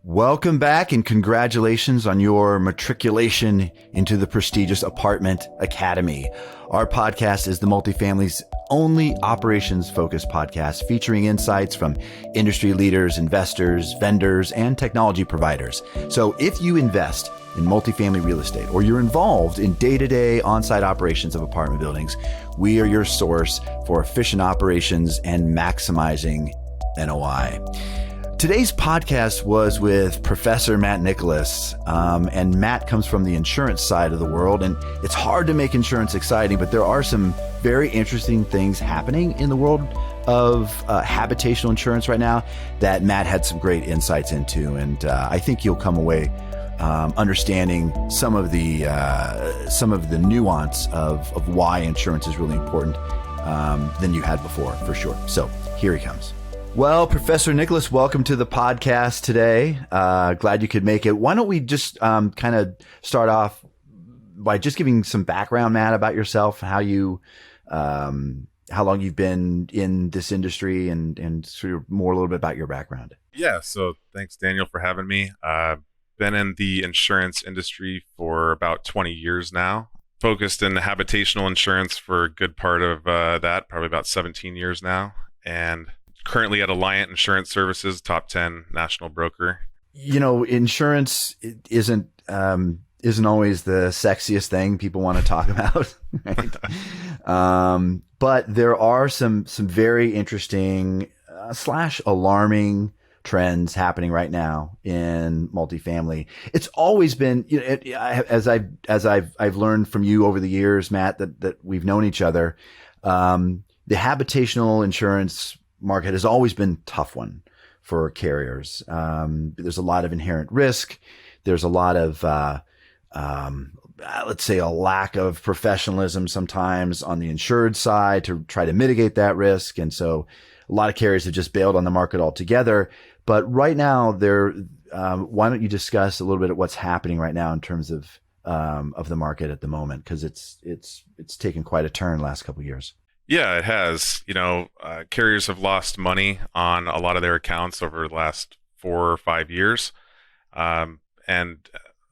Welcome back and congratulations on your matriculation into the prestigious Apartment Academy. Our podcast is the Multifamily's only operations-focused podcast featuring insights from industry leaders, investors, vendors, and technology providers. So if you invest in multifamily real estate or you're involved in day-to-day on-site operations of apartment buildings, we are your source for efficient operations and maximizing NOI. Today's podcast was with Professor Matt Nicholas, and Matt comes from the insurance side of the world, and it's hard to make insurance exciting, but there are some very interesting things happening in the world of habitational insurance right now that Matt had some great insights into, and I think you'll come away understanding some of the nuance of why insurance is really important than you had before, for sure. So here he comes. Well, Professor Nicholas, welcome to the podcast today. Glad you could make it. Why don't we just kind of start off by just giving some background, Matt, about yourself, how long you've been in this industry, and sort of more a little bit about your background. Yeah, so thanks, Daniel, for having me. Been in the insurance industry for about 20 years now. Focused in habitational insurance for a good part of that, probably about 17 years now. And currently at Alliant Insurance Services, top 10 national broker. You know, insurance isn't always the sexiest thing people want to talk about, right? But there are some very interesting / alarming trends happening right now in multifamily. It's always been, you know, as I've learned from you over the years, Matt, that we've known each other. The habitational insurance market has always been a tough one for carriers. There's a lot of inherent risk. There's a lot of, let's say, a lack of professionalism sometimes on the insured side to try to mitigate that risk. And so a lot of carriers have just bailed on the market altogether. But right now, why don't you discuss a little bit of what's happening right now in terms of the market at the moment? Because it's taken quite a turn the last couple of years. Yeah, it has. You know, carriers have lost money on a lot of their accounts over the last 4 or 5 years. And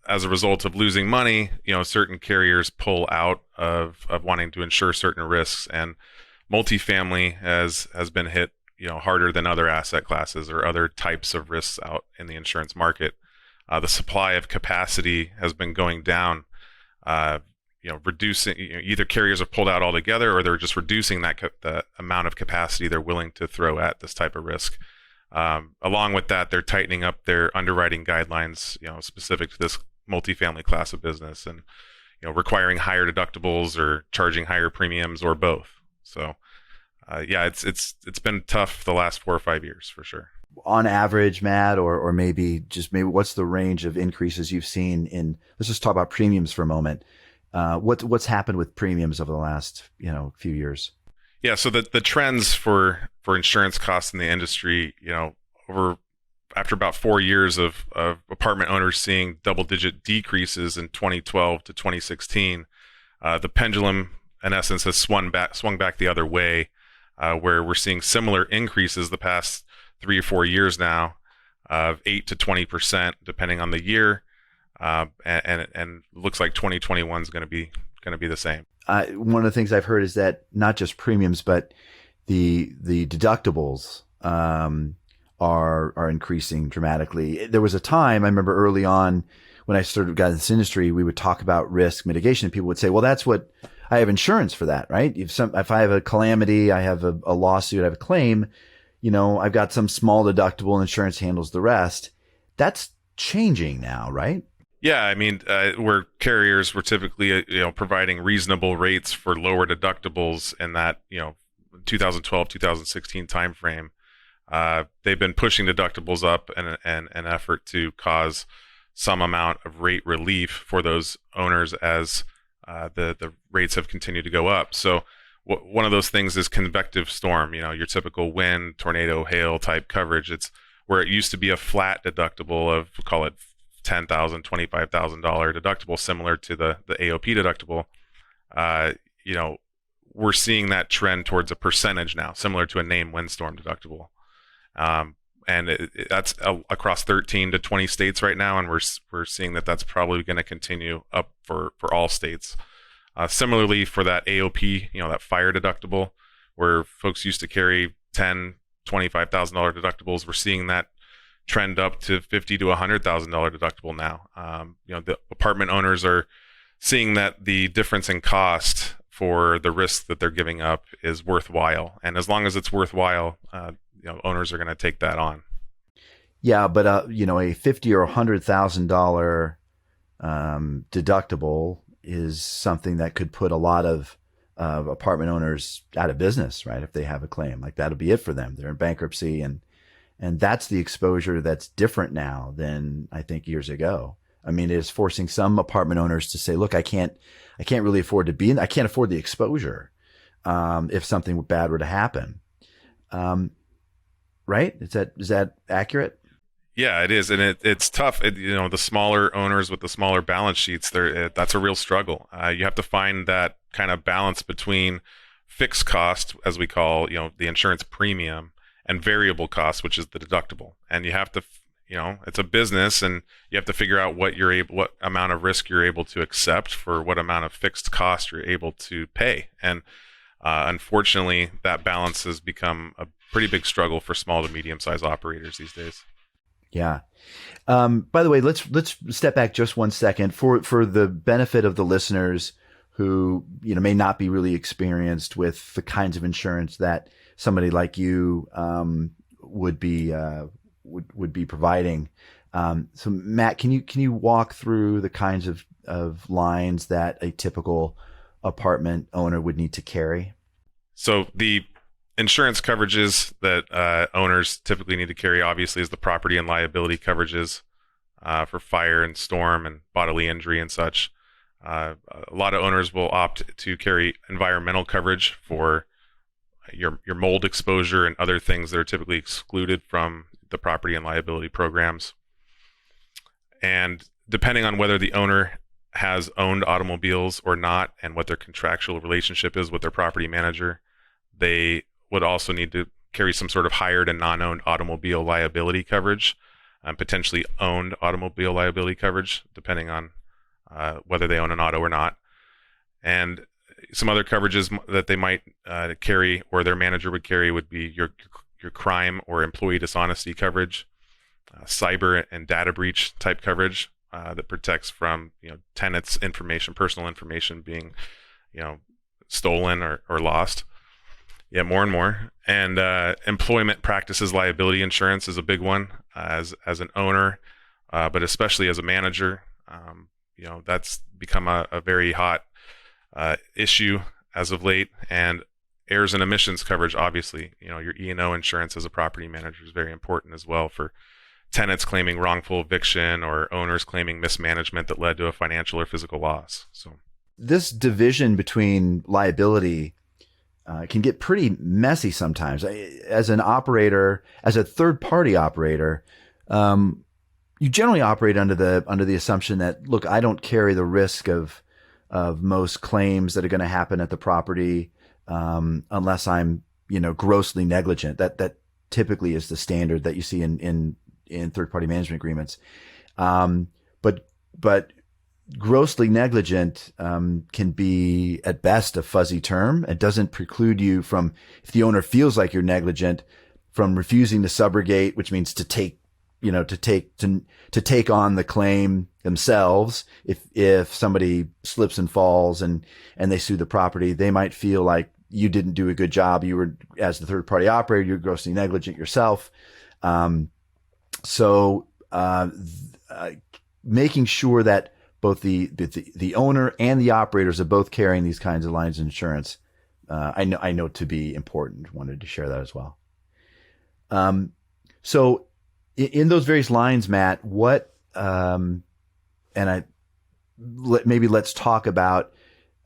as a result of losing money, you know, certain carriers pull out of wanting to insure certain risks. And multifamily has been hit, you know, harder than other asset classes or other types of risks out in the insurance market. The supply of capacity has been going down. Reducing, either carriers have pulled out altogether or they're just reducing the amount of capacity they're willing to throw at this type of risk. Along with that, they're tightening up their underwriting guidelines, you know, specific to this multifamily class of business, and, you know, requiring higher deductibles or charging higher premiums or both. So, it's been tough the last 4 or 5 years for sure. On average, Matt, or maybe what's the range of increases you've seen in? Let's just talk about premiums for a moment. What's happened with premiums over the last, few years? Yeah, so the trends for insurance costs in the industry, you know, after about 4 years of apartment owners seeing double-digit decreases in 2012 to 2016, the pendulum in essence has swung back the other way, where we're seeing similar increases the past 3 or 4 years now of 8 to 20% depending on the year. And looks like 2021 is going to be the same. One of the things I've heard is that not just premiums, but the deductibles are increasing dramatically. There was a time I remember early on when I got in this industry, we would talk about risk mitigation, and people would say, "Well, that's what I have insurance for that, right? If I have a calamity, I have a lawsuit, I have a claim, I've got some small deductible, and insurance handles the rest." That's changing now, right? Yeah, I mean, where carriers were typically, providing reasonable rates for lower deductibles in that, 2012, 2016 timeframe, they've been pushing deductibles up in an effort to cause some amount of rate relief for those owners as the rates have continued to go up. So one of those things is convective storm, your typical wind, tornado, hail type coverage. It's where it used to be a flat deductible of, call it $10,000, $25,000 deductible, similar to the AOP deductible. We're seeing that trend towards a percentage now, similar to a named windstorm deductible. and that's across 13 to 20 states right now, and we're seeing that that's probably going to continue up for all states. Similarly, for that AOP, that fire deductible, where folks used to carry $10,000, $25,000 deductibles, we're seeing that trend up to $50,000 to $100,000 deductible now. The apartment owners are seeing that the difference in cost for the risk that they're giving up is worthwhile, and as long as it's worthwhile, owners are going to take that on. Yeah, but a $50,000 or $100,000 deductible is something that could put a lot of apartment owners out of business, right? If they have a claim, like that'll be it for them. They're in bankruptcy, and that's the exposure that's different now than I think years ago. I mean, it is forcing some apartment owners to say, look, I can't really afford to be in, I can't afford the exposure if something bad were to happen. Right? Is that accurate? Yeah, it is, and it's tough. The smaller owners with the smaller balance sheets, that's a real struggle. You have to find that kind of balance between fixed cost, as we call, the insurance premium, and variable cost, which is the deductible. And you have to, it's a business, and you have to figure out what amount of risk you're able to accept for what amount of fixed cost you're able to pay. And unfortunately, that balance has become a pretty big struggle for small to medium-sized operators these days. Yeah. By the way, let's step back just 1 second for the benefit of the listeners who may not be really experienced with the kinds of insurance that somebody like you would be providing. So Matt, can you walk through the kinds of lines that a typical apartment owner would need to carry? So the insurance coverages that owners typically need to carry, obviously, is the property and liability coverages for fire and storm and bodily injury and such. A lot of owners will opt to carry environmental coverage for your mold exposure and other things that are typically excluded from the property and liability programs. And depending on whether the owner has owned automobiles or not, and what their contractual relationship is with their property manager, they would also need to carry some sort of hired and non-owned automobile liability coverage, potentially owned automobile liability coverage, depending on whether they own an auto or not. And some other coverages that they might carry, or their manager would carry, would be your crime or employee dishonesty coverage, cyber and data breach type coverage that protects from tenants' information, personal information being stolen or lost. Yeah, more and more. And employment practices liability insurance is a big one as an owner, but especially as a manager. That's become a very hot issue as of late. And errors and omissions coverage, obviously, your E&O insurance as a property manager is very important as well for tenants claiming wrongful eviction or owners claiming mismanagement that led to a financial or physical loss. So this division between liability can get pretty messy sometimes. As an operator, as a third-party operator, you generally operate under the assumption that, look, I don't carry the risk of most claims that are going to happen at the property unless I'm grossly negligent. That typically is the standard that you see in third-party management agreements. But grossly negligent can be at best a fuzzy term. It doesn't preclude you from, if the owner feels like you're negligent, from refusing to subrogate, which means to take on the claim themselves. If somebody slips and falls and they sue the property, they might feel like you didn't do a good job. You were, as the third party operator, you're grossly negligent yourself. So making sure that both the owner and the operators are both carrying these kinds of lines of insurance, I know to be important. Wanted to share that as well. So in those various lines, Matt, what maybe let's talk about.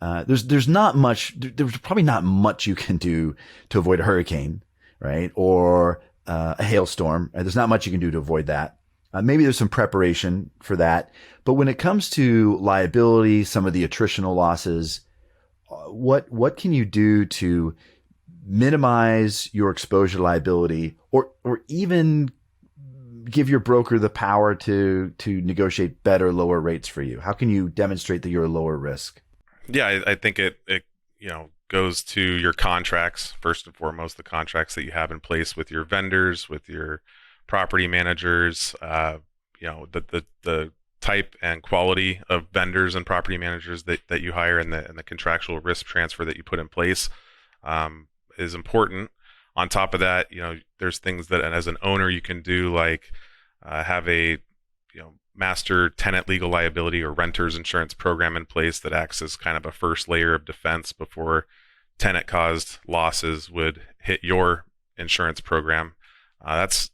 There's probably not much you can do to avoid a hurricane, right? Or a hailstorm. There's not much you can do to avoid that. Maybe there's some preparation for that. But when it comes to liability, some of the attritional losses, what can you do to minimize your exposure to liability, or even give your broker the power to negotiate better, lower rates for you? How can you demonstrate that you're a lower risk? Yeah, I think it goes to your contracts first and foremost, the contracts that you have in place with your vendors, with your property managers, the type and quality of vendors and property managers that you hire, and the contractual risk transfer that you put in place is important. On top of that, there's things that as an owner you can do, like have a master tenant legal liability or renters insurance program in place that acts as kind of a first layer of defense before tenant caused losses would hit your insurance program. That's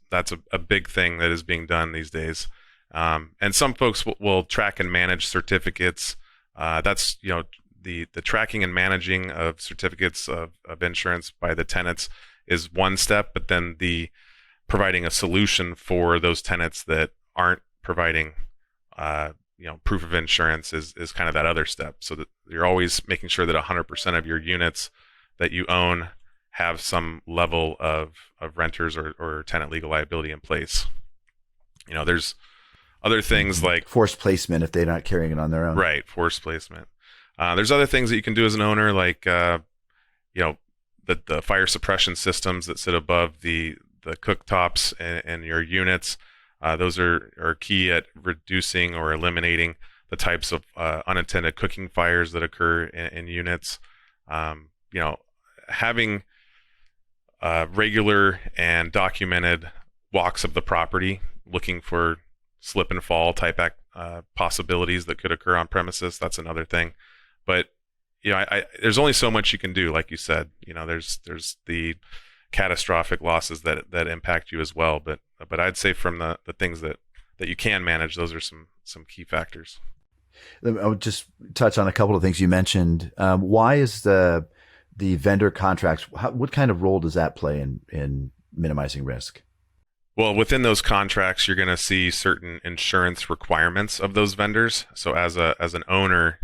a big thing that is being done these days. And some folks will track and manage certificates. That's the tracking and managing of certificates of insurance by the tenants is one step, but then the providing a solution for those tenants that aren't providing proof of insurance is kind of that other step, so that you're always making sure that 100% of your units that you own have some level of renters or tenant legal liability in place. There's other things like forced placement if they're not carrying it on their own. Right, forced placement. There's other things that you can do as an owner, like the fire suppression systems that sit above the cooktops and your units. Those are key at reducing or eliminating the types of unintended cooking fires that occur in units. Having regular and documented walks of the property, looking for slip and fall type possibilities that could occur on premises. That's another thing. But there's only so much you can do, like you said. There's the catastrophic losses that impact you as well. But I'd say from the things that you can manage, those are some key factors. I would just touch on a couple of things you mentioned. Why is the vendor contracts? What kind of role does that play in minimizing risk? Well, within those contracts, you're going to see certain insurance requirements of those vendors. So as an owner,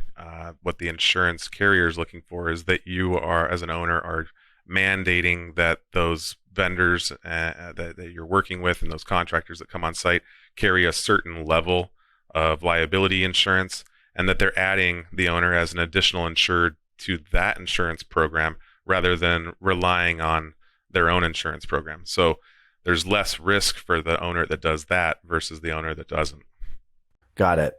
what the insurance carrier is looking for is that you are, as an owner, are mandating that those vendors that you're working with and those contractors that come on site carry a certain level of liability insurance, and that they're adding the owner as an additional insured to that insurance program rather than relying on their own insurance program. So there's less risk for the owner that does that versus the owner that doesn't. Got it.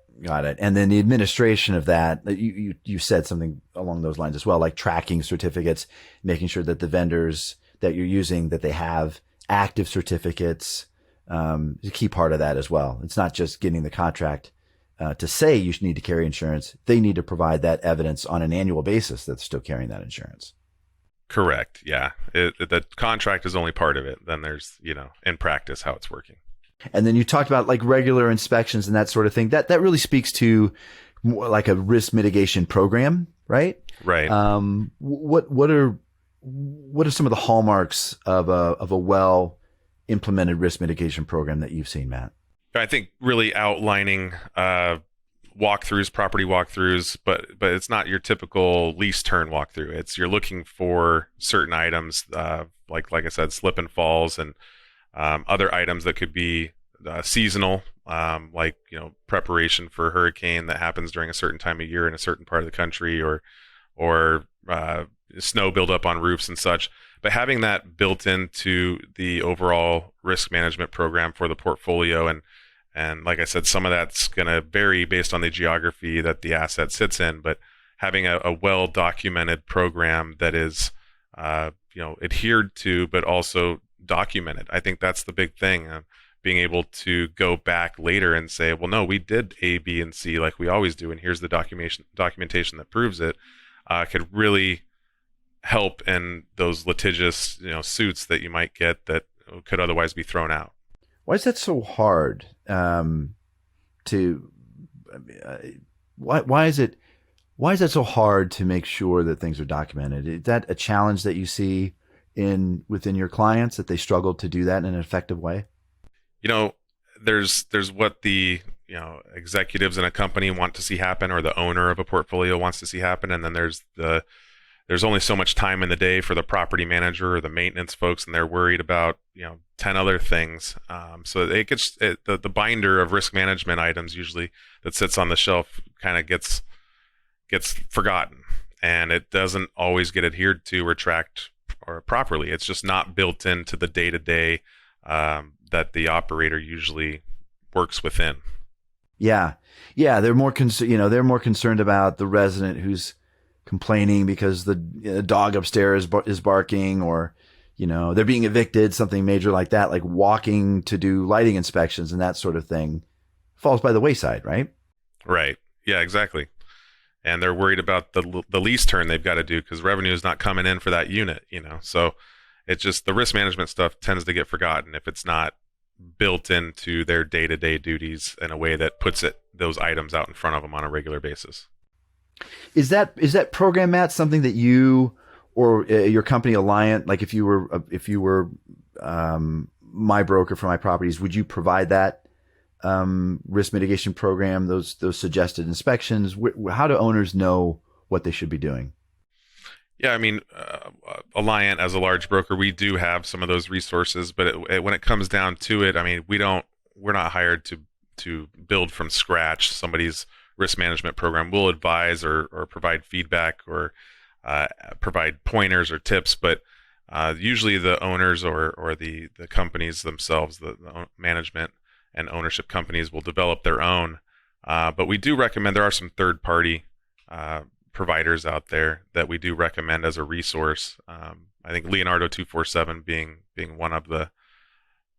And then the administration of that, you said something along those lines as well, like tracking certificates, making sure that the vendors that you're using, that they have active certificates, is a key part of that as well. It's not just getting the contract to say you need to carry insurance. They need to provide that evidence on an annual basis that they're still carrying that insurance. Correct. Yeah. The contract is only part of it. Then there's, in practice, how it's working. And then you talked about like regular inspections and that sort of thing. That really speaks to more like a risk mitigation program, right? Right. What are some of the hallmarks of a well implemented risk mitigation program that you've seen, Matt? I think really outlining walkthroughs, property walkthroughs, but it's not your typical lease turn walkthrough. You're looking for certain items, like I said, slip and falls, and other items that could be seasonal, like preparation for a hurricane that happens during a certain time of year in a certain part of the country, or snow buildup on roofs and such. But having that built into the overall risk management program for the portfolio, and like I said, some of that's going to vary based on the geography that the asset sits in, but having a well-documented program that is adhered to, but also documented. I think that's the big thing. Being able to go back later and say, well, no, we did A, B, and C like we always do, and here's the documentation that proves it, could really help in those litigious suits that you might get that could otherwise be thrown out. Why is that so hard why is that so hard to make sure that things are documented? Is that a challenge that you see within your clients, that they struggle to do that in an effective way? There's what the executives in a company want to see happen, or the owner of a portfolio wants to see happen, and then there's the there's only so much time in the day for the property manager or the maintenance folks, and they're worried about 10 other things. So it gets the binder of risk management items usually that sits on the shelf kind of gets forgotten, and it doesn't always get adhered to or tracked or properly. It's just not built into the day-to-day that the operator usually works within. Yeah, they're more they're more concerned about the resident who's complaining because the dog upstairs is barking, or they're being evicted, something major like that, like walking to do lighting inspections and that sort of thing falls by the wayside, right? Right. Yeah, exactly. And they're worried about the lease turn they've got to do because revenue is not coming in for that unit, So it's just the risk management stuff tends to get forgotten if it's not built into their day-to-day duties in a way that puts those items out in front of them on a regular basis. Is that program, Matt, something that you or your company Alliant, like if you were my broker for my properties, would you provide that risk mitigation program, those suggested inspections? How do owners know what they should be doing? Yeah, I mean, Alliant as a large broker, we do have some of those resources, but when it comes down to it, I mean, we're not hired to build from scratch somebody's risk management program. We'll advise or provide feedback or provide pointers or tips, but usually the owners or the companies themselves, the management and ownership companies will develop their own. But we do recommend, there are some third-party providers out there that we do recommend as a resource. I think Leonardo 247 being one of the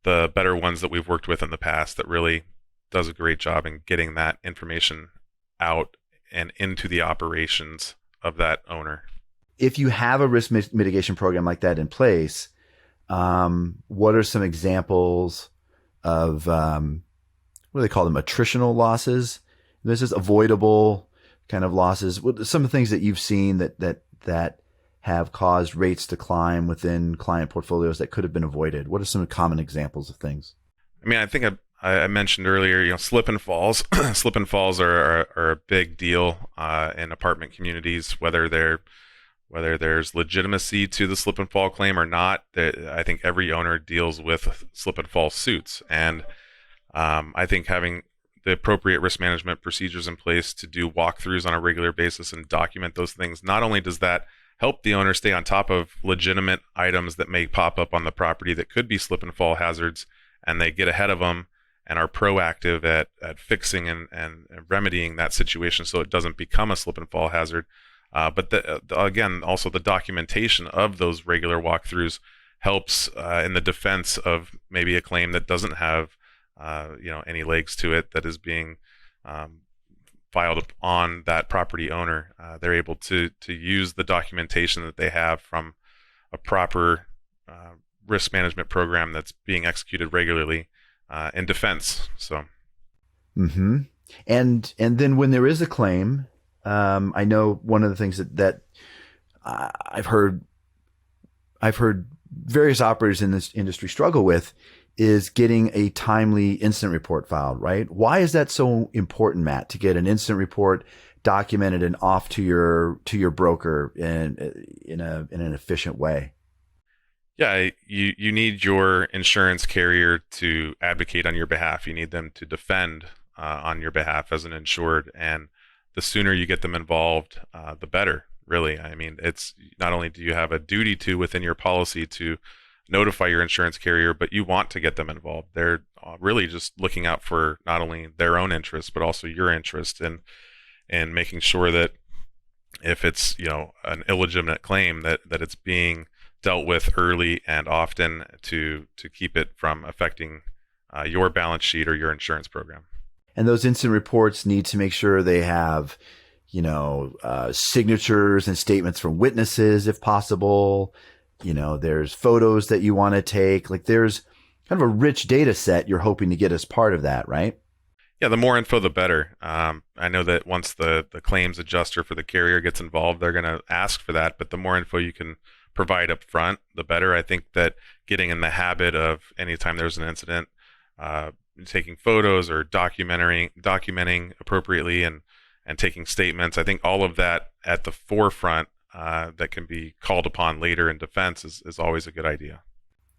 better ones that we've worked with in the past that really does a great job in getting that information out and into the operations of that owner. If you have a risk mitigation program like that in place, what are some examples of what do they call them? Attritional losses. This is avoidable kind of losses. What some of the things that you've seen that have caused rates to climb within client portfolios that could have been avoided? What are some common examples of things? I mean, I think I mentioned earlier, slip and falls. Slip and falls are a big deal in apartment communities, whether there's legitimacy to the slip and fall claim or not. I think every owner deals with slip and fall suits, and I think having the appropriate risk management procedures in place to do walkthroughs on a regular basis and document those things, not only does that help the owner stay on top of legitimate items that may pop up on the property that could be slip and fall hazards, and they get ahead of them and are proactive at fixing and remedying that situation so it doesn't become a slip and fall hazard. But again, also the documentation of those regular walkthroughs helps in the defense of maybe a claim that doesn't have any legs to it, that is being filed on that property owner. They're able to use the documentation that they have from a proper risk management program that's being executed regularly in defense. So, and then when there is a claim, I know one of the things that I've heard various operators in this industry struggle with is getting a timely incident report filed, right? Why is that so important, Matt, to get an incident report documented and off to your broker in an efficient way? Yeah, you need your insurance carrier to advocate on your behalf. You need them to defend on your behalf as an insured, and the sooner you get them involved, the better, really. I mean, it's not only do you have a duty to within your policy to notify your insurance carrier, but you want to get them involved. They're really just looking out for not only their own interest, but also your interest in making sure that if it's, an illegitimate claim, that it's being dealt with early and often to keep it from affecting your balance sheet or your insurance program. And those incident reports need to make sure they have, signatures and statements from witnesses if possible. There's photos that you want to take. Like there's kind of a rich data set you're hoping to get as part of that, right? Yeah, the more info, the better. I know that once the claims adjuster for the carrier gets involved, they're going to ask for that. But the more info you can provide up front, the better. I think that getting in the habit of anytime there's an incident, taking photos or documenting appropriately and taking statements, I think all of that at the forefront that can be called upon later in defense is always a good idea.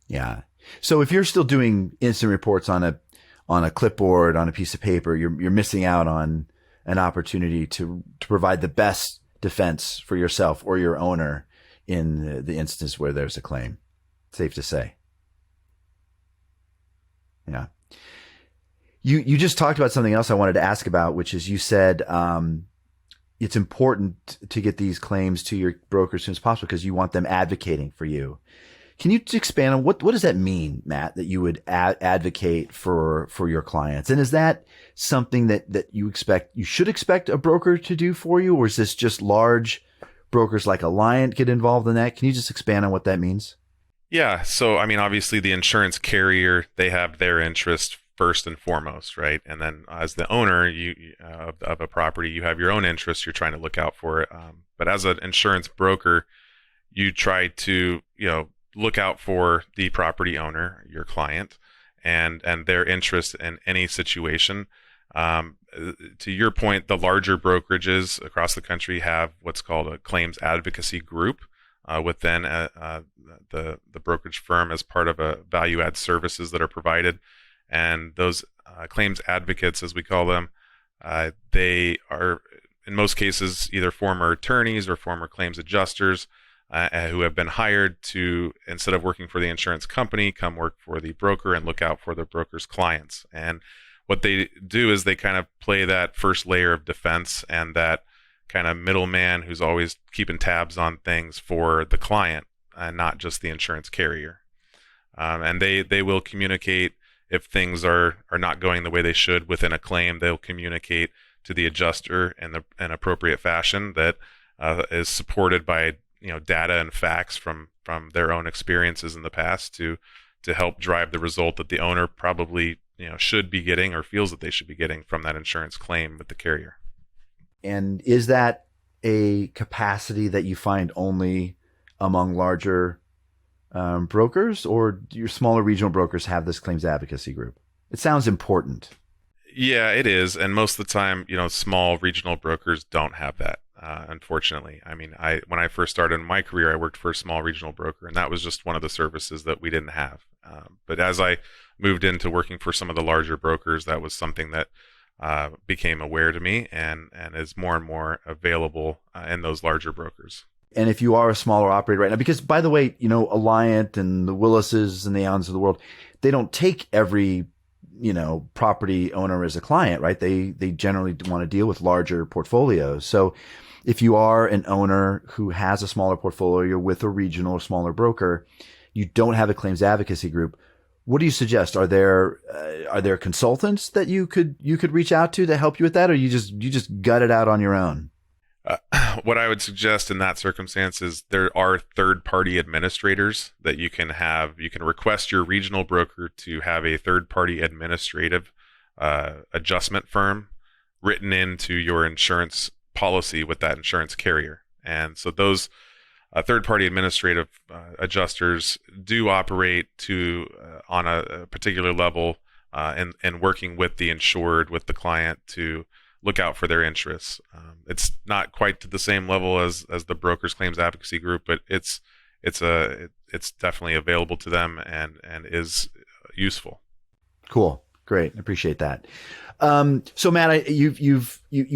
Yeah. So if you're still doing instant reports on a clipboard, on a piece of paper, you're missing out on an opportunity to provide the best defense for yourself or your owner in the instance where there's a claim. Safe to say. Yeah. You just talked about something else I wanted to ask about, which is you said it's important to get these claims to your broker as soon as possible because you want them advocating for you. Can you expand on what does that mean, Matt, that you would advocate for your clients? And is that something that you should expect a broker to do for you? Or is this just large brokers like Alliant get involved in that? Can you just expand on what that means? Yeah. So, I mean, obviously the insurance carrier, they have their interest first and foremost, right? And then as the owner of a property, you have your own interests you're trying to look out for. But as an insurance broker, you try to, look out for the property owner, your client, and their interest in any situation. To your point, the larger brokerages across the country have what's called a claims advocacy group within the brokerage firm as part of a value add services that are provided. And those claims advocates, as we call them, they are in most cases either former attorneys or former claims adjusters who have been hired to, instead of working for the insurance company, come work for the broker and look out for the broker's clients. And what they do is they kind of play that first layer of defense and that kind of middleman who's always keeping tabs on things for the client and not just the insurance carrier. And they will communicate if things are not going the way they should within a claim. They'll communicate to the adjuster in an appropriate fashion that is supported by data and facts from their own experiences in the past to help drive the result that the owner probably should be getting or feels that they should be getting from that insurance claim with the carrier. And is that a capacity that you find only among larger brokers, or do your smaller regional brokers have this claims advocacy group? It sounds important. Yeah, it is. And most of the time, small regional brokers don't have that. Unfortunately, I mean, when I first started in my career, I worked for a small regional broker, and that was just one of the services that we didn't have. But as I moved into working for some of the larger brokers, that was something that became aware to me and is more and more available in those larger brokers. And if you are a smaller operator right now, because by the way, Alliant and the Willises and the Allens of the world, they don't take every property owner as a client, right? They generally want to deal with larger portfolios. So if you are an owner who has a smaller portfolio, you're with a regional or smaller broker, you don't have a claims advocacy group. What do you suggest? Are there consultants that you could reach out to help you with that, or you just gut it out on your own? What I would suggest in that circumstance is there are third-party administrators that you can have. You can request your regional broker to have a third-party administrative adjustment firm written into your insurance policy with that insurance carrier. And so those third-party administrative adjusters do operate on a particular level and working with the insured, with the client, to look out for their interests. It's not quite to the same level as the broker's claims advocacy group, but it's definitely available to them and is useful. Cool. Great. I appreciate that. So Matt, you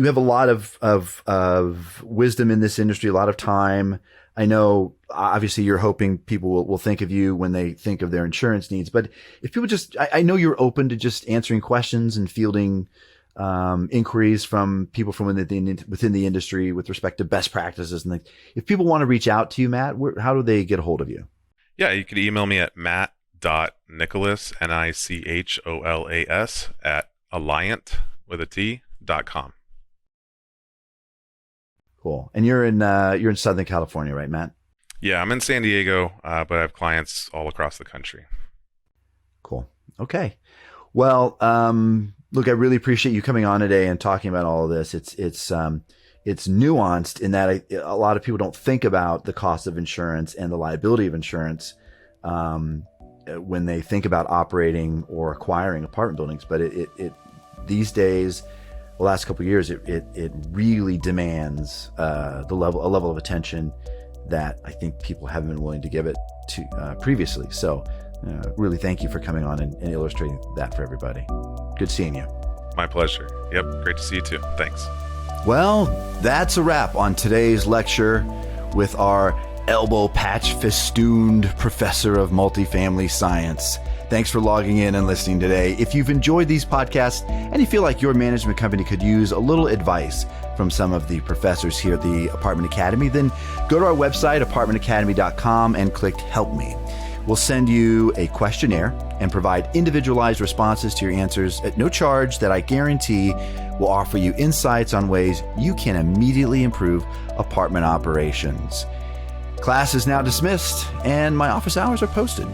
have a lot of wisdom in this industry, a lot of time. I know obviously you're hoping people will think of you when they think of their insurance needs, but if people I know you're open to just answering questions and fielding inquiries from people from within the industry with respect to best practices and things. If people want to reach out to you, Matt, how do they get a hold of you? Yeah, you could email me at matt.nicholas, Nicholas, at alliant.com. Cool. And you're in Southern California, right, Matt? Yeah, I'm in San Diego, but I have clients all across the country. Cool. Okay. Well, look, I really appreciate you coming on today and talking about all of this. It's nuanced in that a lot of people don't think about the cost of insurance and the liability of insurance when they think about operating or acquiring apartment buildings. But it these days, the last couple of years, it really demands a level of attention that I think people haven't been willing to give it to previously. So really thank you for coming on and illustrating that for everybody. Good seeing you. My pleasure. Yep. Great to see you too. Thanks. Well, that's a wrap on today's lecture with our elbow patch festooned professor of multifamily science. Thanks for logging in and listening today. If you've enjoyed these podcasts and you feel like your management company could use a little advice from some of the professors here at the Apartment Academy, then go to our website, apartmentacademy.com, and click Help Me. We'll send you a questionnaire and provide individualized responses to your answers at no charge that I guarantee will offer you insights on ways you can immediately improve apartment operations. Class is now dismissed and my office hours are posted.